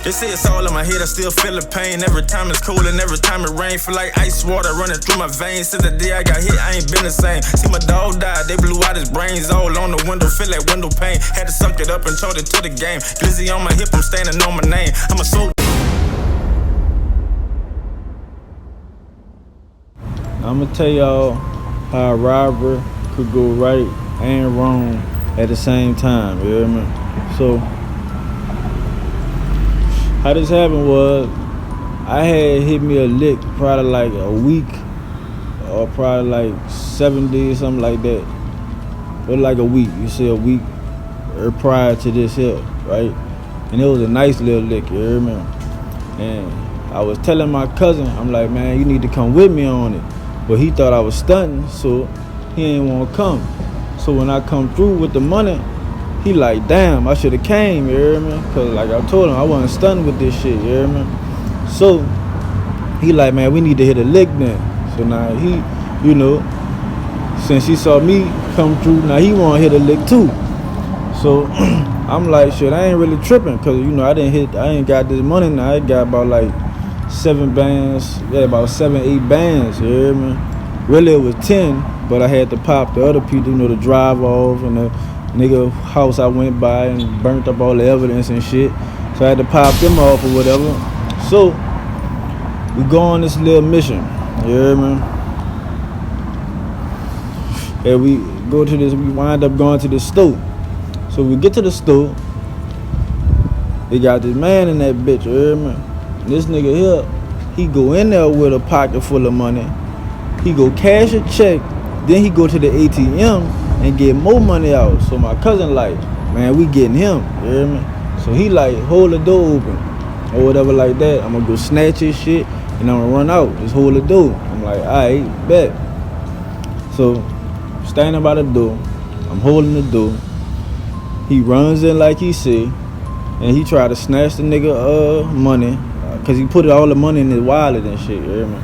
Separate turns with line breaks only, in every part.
They say it's all in my head, I still feel the pain. Every time it's cold and every time it rain, feel like ice water running through my veins. Since the day I got hit, I ain't been the same. See my dog die, they blew out his brains all on the window, feel like window pane. Had to suck it up and charge it to the game. Glizzy on my hip, I'm standing on my name. I'm a soul.
I'ma tell y'all how a robber could go right and wrong at the same time, you hear me? So, how this happened was, I had hit me a lick probably like a week or probably like 7 days, something like that. But like a week, you see, a week prior to this here, right? And it was a nice little lick, you hear me? And I was telling my cousin, I'm like, man, you need to come with me on it. But he thought I was stunting, so he ain't want to come. So when I come through with the money, he like, damn, I should have came, you hear me? Cause like I told him, I wasn't stunned with this shit, you hear me? So he like, man, we need to hit a lick then. So now he, you know, since he saw me come through, now he want to hit a lick too. So I'm like, shit, I ain't really tripping, cause you know I ain't got this money now. I got about like 7 bands, about 7, 8 bands, you hear me? Really it was 10, but I had to pop the other people, you know, to drive off and the nigga house I went by and burnt up all the evidence and shit. So I had to pop them off or whatever. So we go on this little mission, you hear me? And we wind up going to the store. So we get to the store, they got this man in that bitch, you hear me? This nigga here, he go in there with a pocket full of money. He go cash a check, then he go to the ATM and get more money out. So my cousin like, man, we getting him, you hear me? So he like, hold the door open or whatever like that. I'm gonna go snatch his shit and I'm gonna run out. Just hold the door. I'm like, alright, bet. So standing by the door, I'm holding the door. He runs in like he said, and he tried to snatch the nigga money, cause he put all the money in his wallet and shit, you hear me?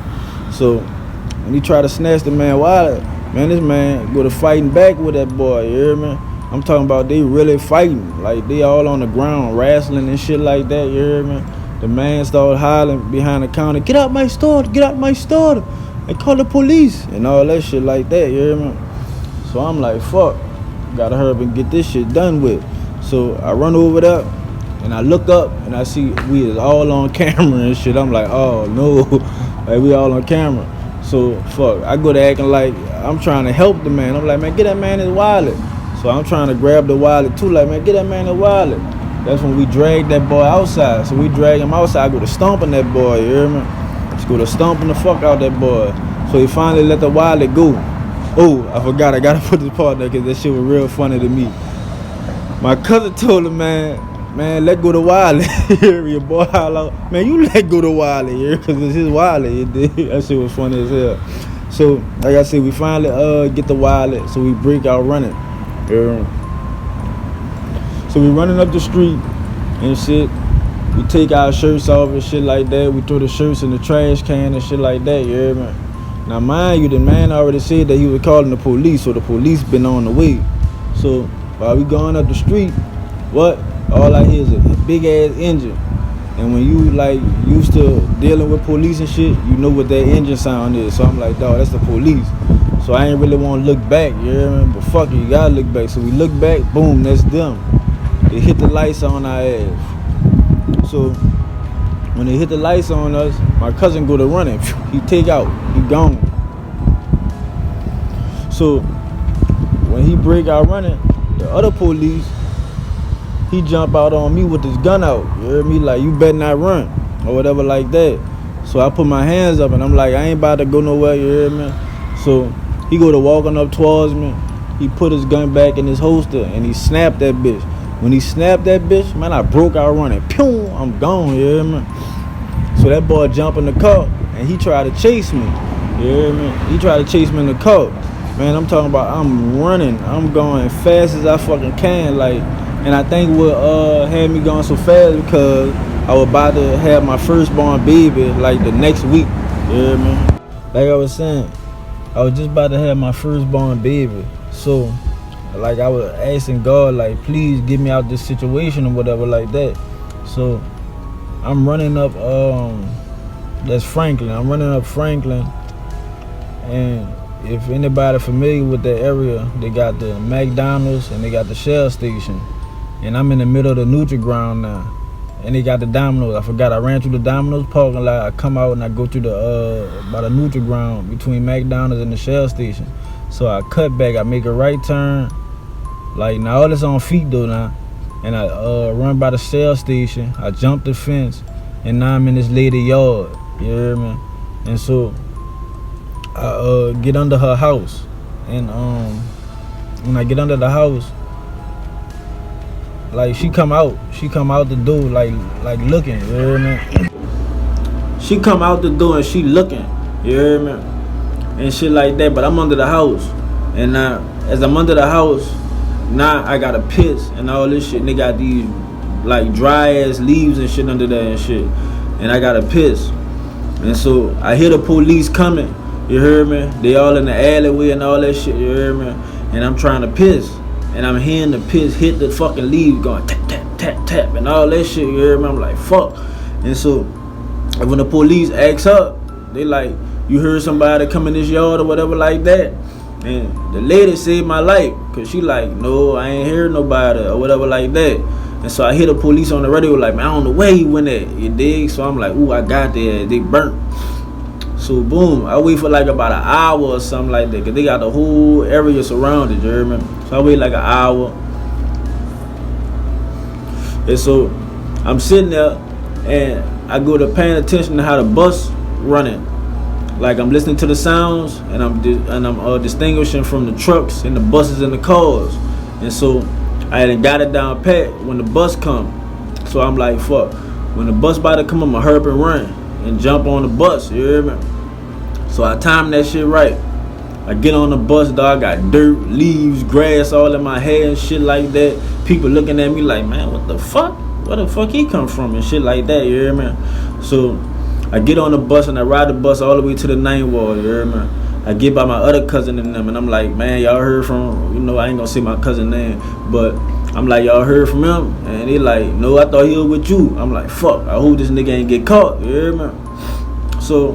So when he tried to snatch the man wallet, man, this man go to fighting back with that boy, you hear me? I'm talking about they really fighting, like they all on the ground wrestling and shit like that, you hear me? The man started hollering behind the counter, get out my store, get out my store, and call the police and all that shit like that, you hear me? So I'm like, fuck, gotta hurry up and get this shit done with. So I run over there and I look up and I see we is all on camera and shit. I'm like, oh no, like we all on camera. So fuck, I go to acting like I'm trying to help the man. I'm like, man, get that man his wallet. So I'm trying to grab the wallet too, like, man, get that man his wallet. That's when we drag that boy outside. So we drag him outside, I go to stomping that boy, you hear me? Just go to stomping the fuck out that boy. So he finally let the wallet go. Oh, I forgot, I gotta put this part there because that shit was real funny to me. My cousin told him, man, let go the wallet. Your boy holler out, man, you let go the wallet here, because it's his wallet. That shit was funny as hell. So, like I said, we finally get the wallet, so we break out running. So we running up the street and shit. We take our shirts off and shit like that. We throw the shirts in the trash can and shit like that, you hear me? Now mind you, the man already said that he was calling the police, so the police been on the way. So while we going up the street, what? All I hear is a big ass engine. And when you like used to dealing with police and shit, you know what that engine sound is. So I'm like, dawg, that's the police. So I ain't really want to look back, you hear me? But fuck it, you gotta look back. So we look back, boom, that's them. They hit the lights on our ass. So when they hit the lights on us, my cousin go to running. He take out, he gone. So when he break out running, the other police, he jump out on me with his gun out. You hear me? Like, you better not run or whatever like that. So I put my hands up and I'm like, I ain't about to go nowhere, you hear me? So he go to walking up towards me. He put his gun back in his holster and he snapped that bitch. When he snapped that bitch, man, I broke out running. Pew! I'm gone, you hear me? So that boy jumped in the car and he tried to chase me. You hear me? He tried to chase me in the car. Man, I'm talking about I'm running. I'm going fast as I fucking can, like. And I think what had me going so fast because I was about to have my firstborn baby like the next week. You hear me? Like I was saying, I was just about to have my firstborn baby. So, like I was asking God, like, please get me out this situation or whatever like that. So, I'm running up that's Franklin. I'm running up Franklin, and if anybody familiar with that area, they got the McDonald's and they got the Shell station, and I'm in the middle of the neutral ground now, and they got the Domino's. I forgot I ran through the Domino's parking lot. I come out and I go through the by the neutral ground between McDonald's and the Shell station. So I cut back. I make a right turn. Like now all this on feet though now, and I run by the Shell station. I jump the fence, and now I'm in this lady yard. You hear me? And so I get under her house, and when I get under the house, like she come out the door like looking, you hear me? She come out the door and she looking, you hear me? And shit like that, but I'm under the house, and now as I'm under the house, now I gotta piss and all this shit, and they got these like dry ass leaves and shit under there and shit, and I gotta piss, and so I hear the police coming. You heard me? They all in the alleyway and all that shit, you heard me? And I'm trying to piss, and I'm hearing the piss hit the fucking leaves going tap, tap, tap, tap, and all that shit, you heard me? I'm like, fuck. And so, when the police acts up, they like, you heard somebody come in this yard or whatever like that? And the lady saved my life, cause she like, no, I ain't heard nobody or whatever like that. And so I hear the police on the radio like, man, I don't know where he went at, you dig? So I'm like, ooh, I got there, they burnt. So boom, I wait for like about an hour or something like that, cause they got the whole area surrounded, you hear me? So I wait like an hour. And so I'm sitting there and I go to paying attention to how the bus running. Like I'm listening to the sounds and I'm distinguishing from the trucks and the buses and the cars. And so I hadn't got it down pat when the bus come. So I'm like, fuck, when the bus about to come, I'ma hurry up and run and jump on the bus, you hear me? So I timed that shit right. I get on the bus, dog, I got dirt, leaves, grass all in my hair and shit like that. People looking at me like, man, what the fuck? Where the fuck he come from and shit like that, you hear me? So I get on the bus and I ride the bus all the way to the 9th ward, you hear me? I get by my other cousin and them, and I'm like, man, y'all heard from, you know, I ain't gonna say my cousin name, but I'm like, y'all heard from him? And they like, no, I thought he was with you. I'm like, fuck, I hope this nigga ain't get caught, you hear me? So,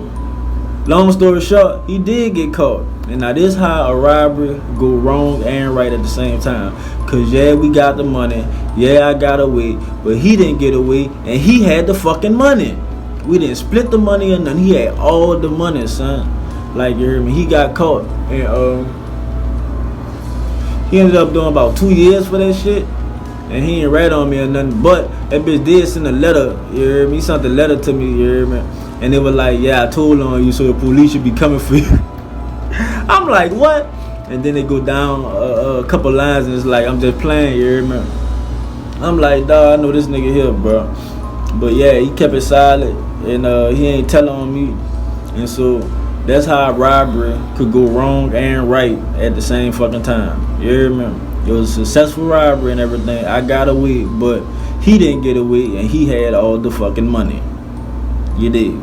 long story short, he did get caught. And now this how a robbery go wrong and right at the same time. Cause yeah, we got the money, yeah, I got away, but he didn't get away, and he had the fucking money. We didn't split the money or nothing, he had all the money, son. Like, you hear me? He got caught, and he ended up doing about 2 years for that shit, and he ain't rat on me or nothing. But that bitch did send a letter, you hear me? He sent a letter to me, you hear me? And they were like, yeah, I told on you, so the police should be coming for you. I'm like, what? And then they go down a couple lines, and it's like, I'm just playing, you hear me? I'm like, dawg, I know this nigga here, bro. But yeah, he kept it silent, and he ain't telling on me, and so that's how a robbery could go wrong and right at the same fucking time. You hear me? It was a successful robbery and everything. I got away, but he didn't get away, and he had all the fucking money. You dig?